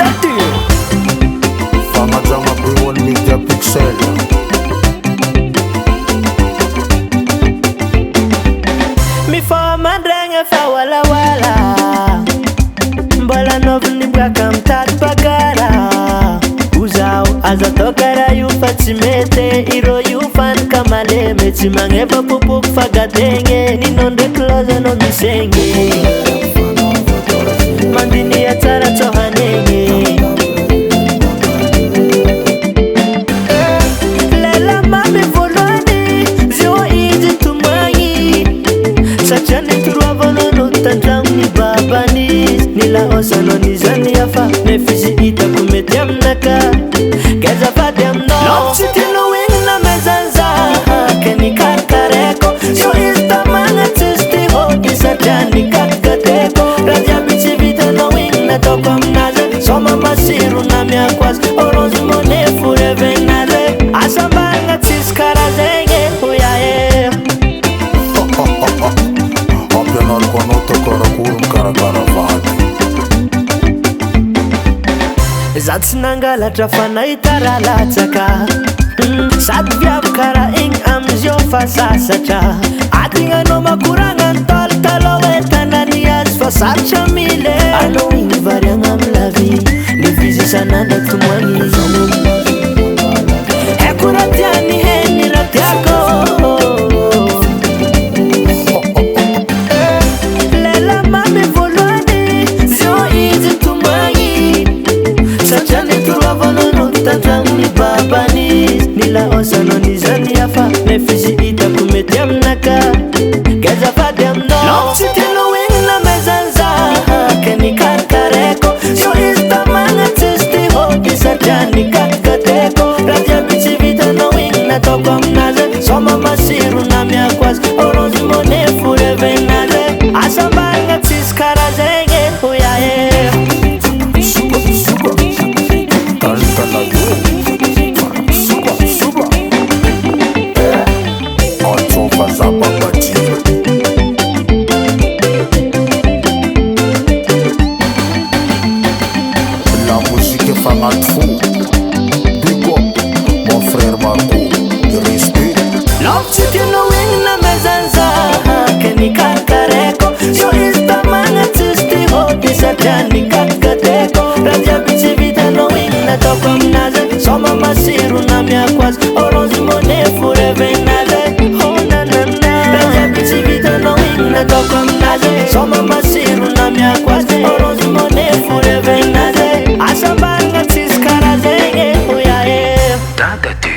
Dadaty Fagnadrama Brewon Media Pixel. Mifamandragna fa walawala mbola novony boaka mitady bagara uzao aza atao kara io fa tsy mety irô io fanika malemy tsy magnefa popoky fagategny ninao ndraiky lozanao misegny mandinia tsara tsohanegny lela mamy voalohany zio izy tomagny satria nitoroavanao no tandragno ny babanizy nilaosanao nizany afa nefizy hitako mety aminaka gazafady aminao tsy tianao igny na mezanzaha nikarakareko zio izy tamagna tsisy ty hôky satria nikakagateko raha jiaby tsy vitanao igny nataoko aminazy soma masiro na miako azy orange money forevegnazy asambagna tsisy karazegny oyae Ampianariko anao takarakory mikarakara vady. za tsy nangalatra fa nahita raha latsaka sady viavy kara igny amizio fa sasatra atignaanao makoragna ntaly talao hoe tanany azy fa sarotra mile anao igny variagna amy lavi levizy isanandra tomoagny haiko raha tiany heny raha tiako lela mamy voalohany zio izy tomagny satria nitoroavanao no tandragno ny babanizy nilaosanao nizany afa nefizy hitako mety aminaka gazafady aminao tsy tianao igny na mezanzaha ke nikarakareko zio izy tamagna tsisy ty hôky satria nikakagateko raha jiaby tsy vitanao igny nataoko aminazy soma masiro na miako azy orange money forevegnazy asambagna tsisy karazegny oyae La musique est fangante fou. Big up, mon frère Marco. Respect. love tsy tianao igny na mezanzaha ke nikarakareko zio izy tamagna tsisy ty hôky satria nikakagateko raha jiaby tsy vitanao igny nataoko aminazy soma masiro na miako azy orange money forevegnazy honanana raha jiaby tsy vitanao igny nataoko aminazy soma masiro na miako azy orange money forevegnazy asambagna tsisy karazegny oyae Dadaty